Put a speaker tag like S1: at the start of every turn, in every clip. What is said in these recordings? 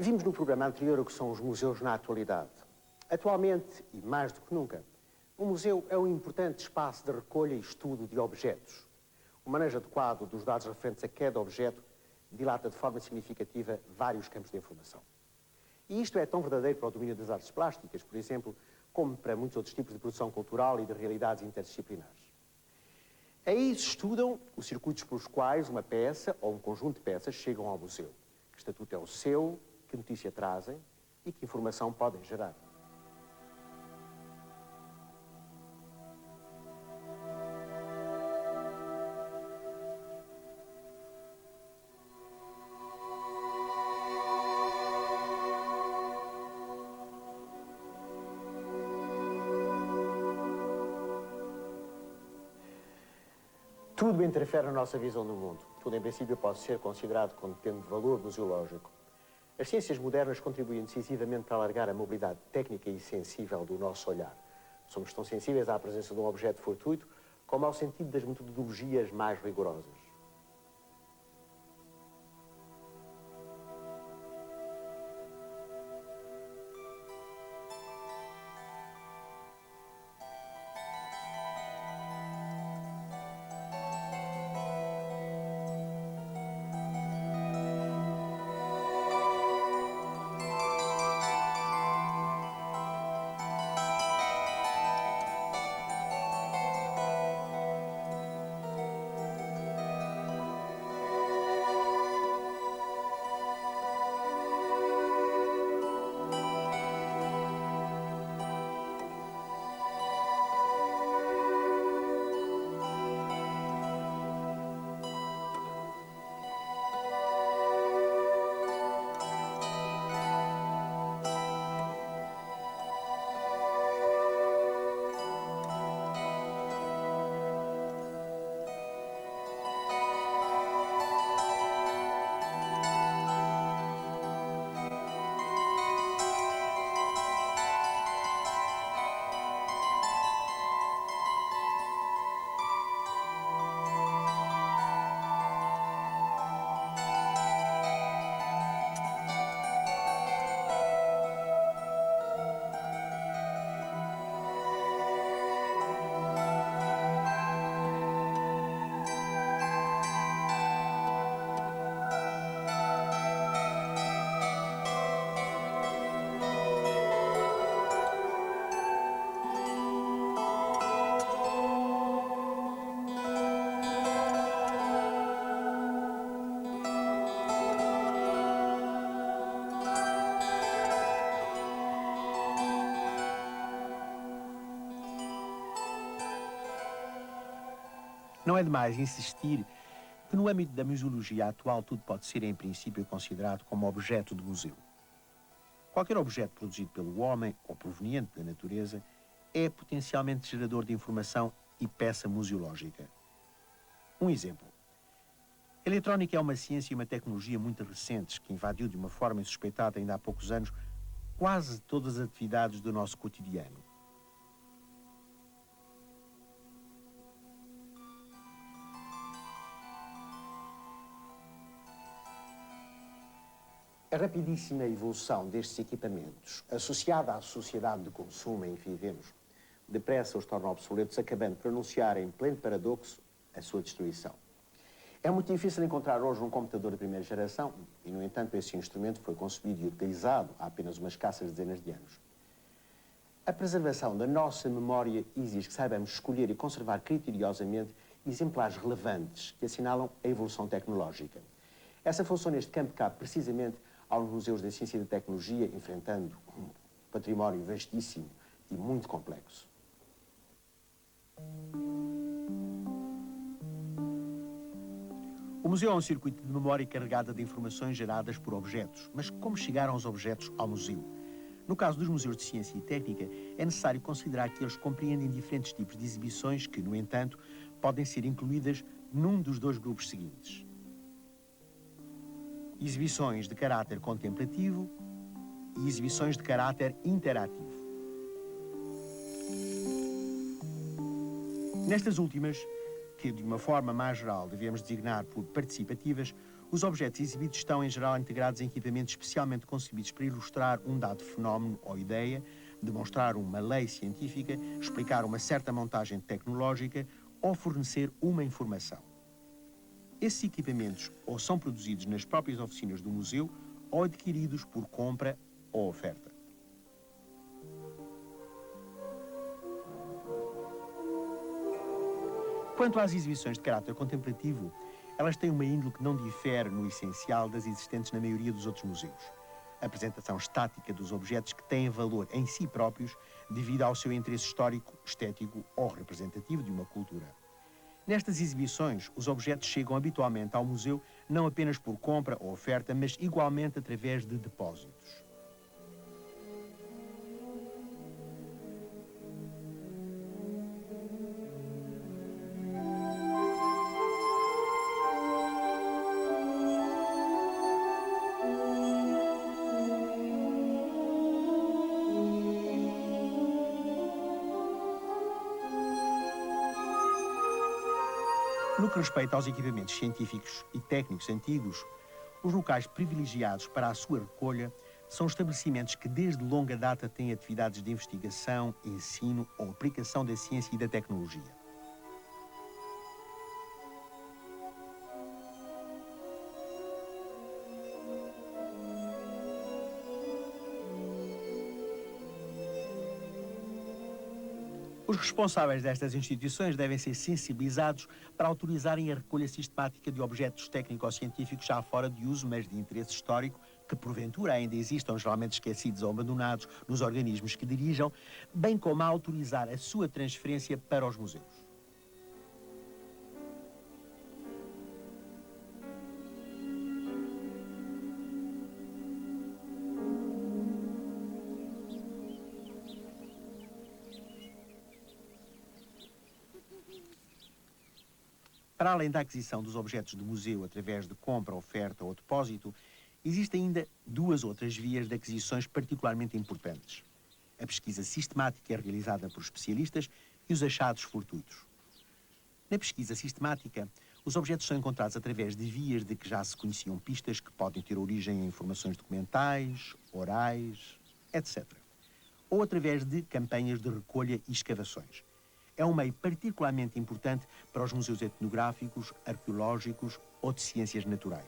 S1: Vimos no programa anterior o que são os museus na atualidade. Atualmente, e mais do que nunca, o museu é um importante espaço de recolha e estudo de objetos. O manejo adequado dos dados referentes a cada objeto dilata de forma significativa vários campos de informação. E isto é tão verdadeiro para o domínio das artes plásticas, por exemplo, como para muitos outros tipos de produção cultural e de realidades interdisciplinares. Aí se estudam os circuitos pelos quais uma peça ou um conjunto de peças chegam ao museu. Que estatuto é o seu, que notícia trazem e que informação podem gerar. Tudo interfere na nossa visão do mundo. Tudo, em princípio, pode ser considerado como tendo valor museológico. As ciências modernas contribuem decisivamente para alargar a mobilidade técnica e sensível do nosso olhar. Somos tão sensíveis à presença de um objeto fortuito como ao sentido das metodologias mais rigorosas.
S2: Não é demais insistir que no âmbito da museologia atual tudo pode ser, em princípio, considerado como objeto de museu. Qualquer objeto produzido pelo homem ou proveniente da natureza é potencialmente gerador de informação e peça museológica. Um exemplo. A eletrónica é uma ciência e uma tecnologia muito recentes que invadiu de uma forma insuspeitada ainda há poucos anos quase todas as atividades do nosso cotidiano.
S1: A rapidíssima evolução destes equipamentos, associada à sociedade de consumo em que vivemos, depressa os torna obsoletos, acabando por anunciar em pleno paradoxo a sua destruição. É muito difícil encontrar hoje um computador de primeira geração e, no entanto, esse instrumento foi concebido e utilizado há apenas umas escassas dezenas de anos. A preservação da nossa memória exige que saibamos escolher e conservar criteriosamente exemplares relevantes que assinalam a evolução tecnológica. Essa função neste campo cabe precisamente aos museus da ciência e da tecnologia, enfrentando um património vastíssimo e muito complexo.
S2: O museu é um circuito de memória carregada de informações geradas por objetos. Mas como chegaram os objetos ao museu? No caso dos museus de ciência e técnica, é necessário considerar que eles compreendem diferentes tipos de exibições que, no entanto, podem ser incluídas num dos dois grupos seguintes. Exibições de caráter contemplativo e exibições de caráter interativo. Nestas últimas, que, de uma forma mais geral, devemos designar por participativas, os objetos exibidos estão, em geral, integrados em equipamentos especialmente concebidos para ilustrar um dado fenómeno ou ideia, demonstrar uma lei científica, explicar uma certa montagem tecnológica ou fornecer uma informação. Esses equipamentos ou são produzidos nas próprias oficinas do museu ou adquiridos por compra ou oferta. Quanto às exibições de caráter contemplativo, elas têm uma índole que não difere no essencial das existentes na maioria dos outros museus. A apresentação estática dos objetos que têm valor em si próprios devido ao seu interesse histórico, estético ou representativo de uma cultura. Nestas exibições, os objetos chegam habitualmente ao museu não apenas por compra ou oferta, mas igualmente através de depósitos. No que respeita aos equipamentos científicos e técnicos antigos, os locais privilegiados para a sua recolha são estabelecimentos que desde longa data têm atividades de investigação, ensino ou aplicação da ciência e da tecnologia. Os responsáveis destas instituições devem ser sensibilizados para autorizarem a recolha sistemática de objetos técnico-científicos já fora de uso, mas de interesse histórico, que porventura ainda existam, geralmente esquecidos ou abandonados nos organismos que dirijam, bem como a autorizar a sua transferência para os museus. Para além da aquisição dos objetos do museu através de compra, oferta ou depósito, existem ainda duas outras vias de aquisições particularmente importantes: a pesquisa sistemática realizada por especialistas e os achados fortuitos. Na pesquisa sistemática, os objetos são encontrados através de vias de que já se conheciam pistas que podem ter origem em informações documentais, orais, etc. Ou através de campanhas de recolha e escavações. É um meio particularmente importante para os museus etnográficos, arqueológicos ou de ciências naturais.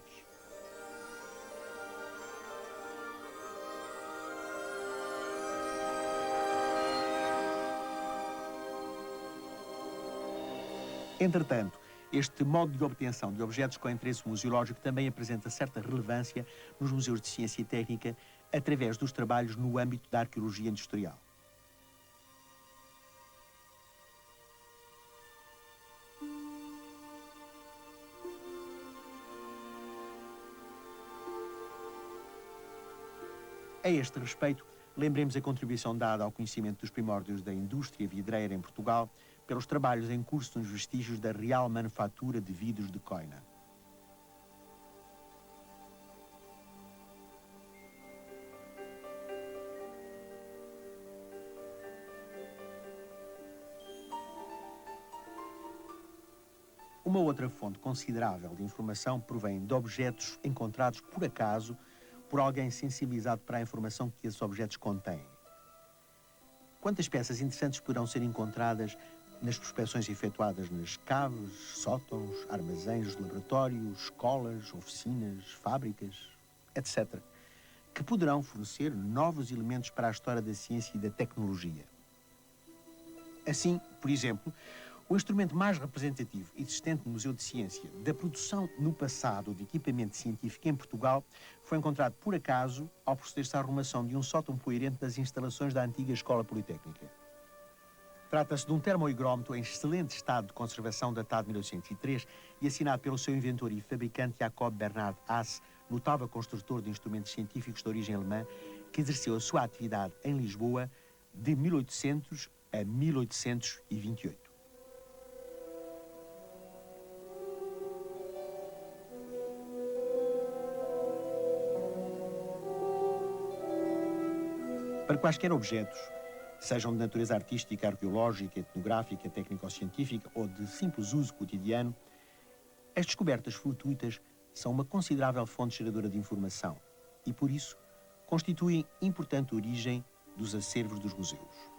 S2: Entretanto, este modo de obtenção de objetos com interesse museológico também apresenta certa relevância nos museus de ciência e técnica através dos trabalhos no âmbito da arqueologia industrial. A este respeito, lembremos a contribuição dada ao conhecimento dos primórdios da indústria vidreira em Portugal pelos trabalhos em curso nos vestígios da Real Manufatura de Vidros de Coina. Uma outra fonte considerável de informação provém de objetos encontrados por acaso por alguém sensibilizado para a informação que esses objetos contêm. Quantas peças interessantes poderão ser encontradas nas prospecções efetuadas nas caves, sótãos, armazéns de laboratórios, escolas, oficinas, fábricas, etc., que poderão fornecer novos elementos para a história da ciência e da tecnologia. Assim, por exemplo, o instrumento mais representativo existente no Museu de Ciência da produção no passado de equipamento científico em Portugal foi encontrado por acaso ao proceder-se à arrumação de um sótão poeirente das instalações da antiga Escola Politécnica. Trata-se de um termoigrómetro em excelente estado de conservação datado de 1803 e assinado pelo seu inventor e fabricante Jacob Bernhard Haas, notável construtor de instrumentos científicos de origem alemã, que exerceu a sua atividade em Lisboa de 1800 a 1828. Para quaisquer objetos, sejam de natureza artística, arqueológica, etnográfica, técnico-científica ou de simples uso cotidiano, as descobertas fortuitas são uma considerável fonte geradora de informação e, por isso, constituem importante origem dos acervos dos museus.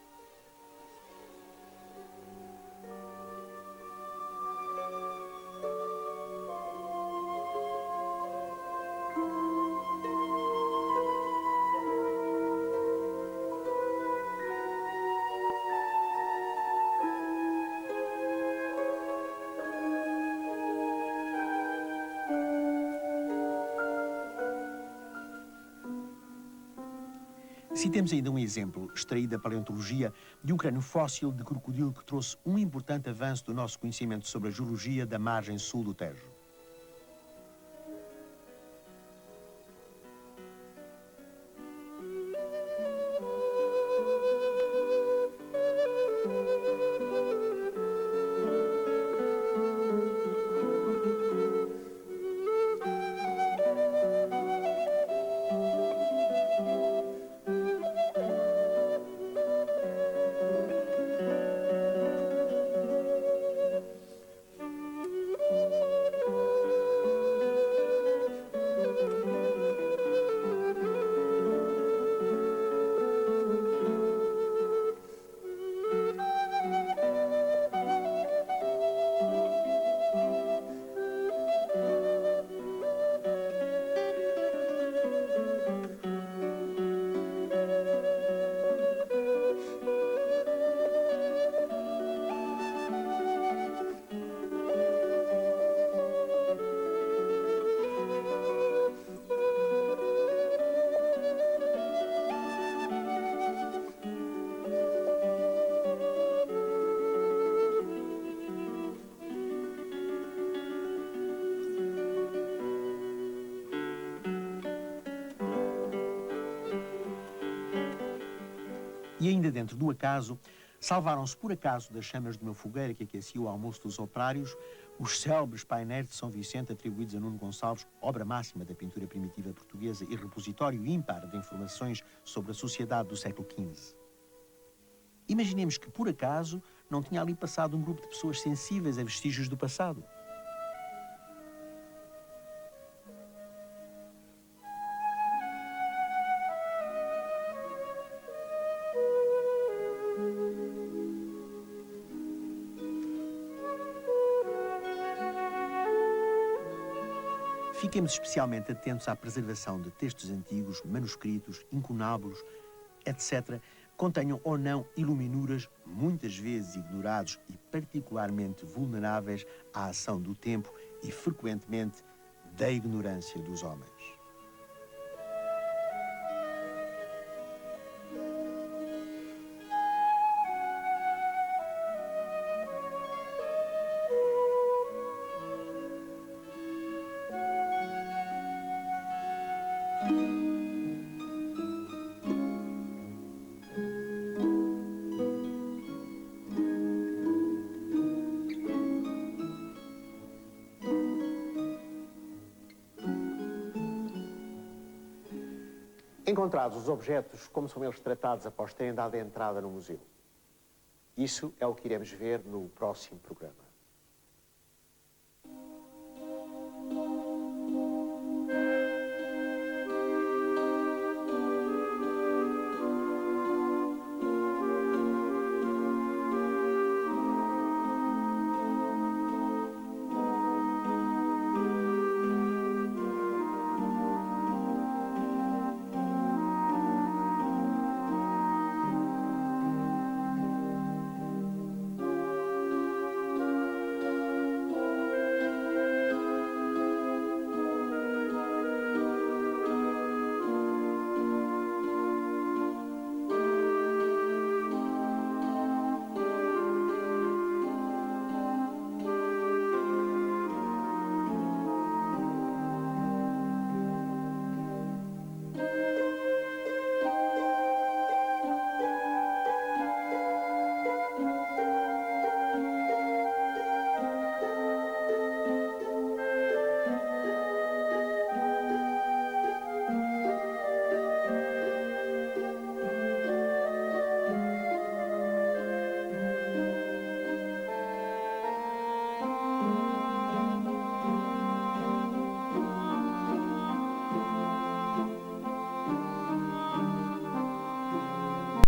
S2: Citemos ainda um exemplo, extraído da paleontologia, de um crânio fóssil de crocodilo que trouxe um importante avanço do nosso conhecimento sobre a geologia da margem sul do Tejo. E ainda dentro do acaso, salvaram-se por acaso das chamas de uma fogueira que aquecia o almoço dos operários os célebres painéis de São Vicente atribuídos a Nuno Gonçalves, obra máxima da pintura primitiva portuguesa e repositório ímpar de informações sobre a sociedade do século XV. Imaginemos que, por acaso, não tinha ali passado um grupo de pessoas sensíveis a vestígios do passado. Fiquemos especialmente atentos à preservação de textos antigos, manuscritos, incunábulos, etc., contenham ou não iluminuras, muitas vezes ignorados e particularmente vulneráveis à ação do tempo e, frequentemente, da ignorância dos homens.
S1: Encontrados os objetos, como são eles tratados após terem dado a entrada no museu? Isso é o que iremos ver no próximo programa.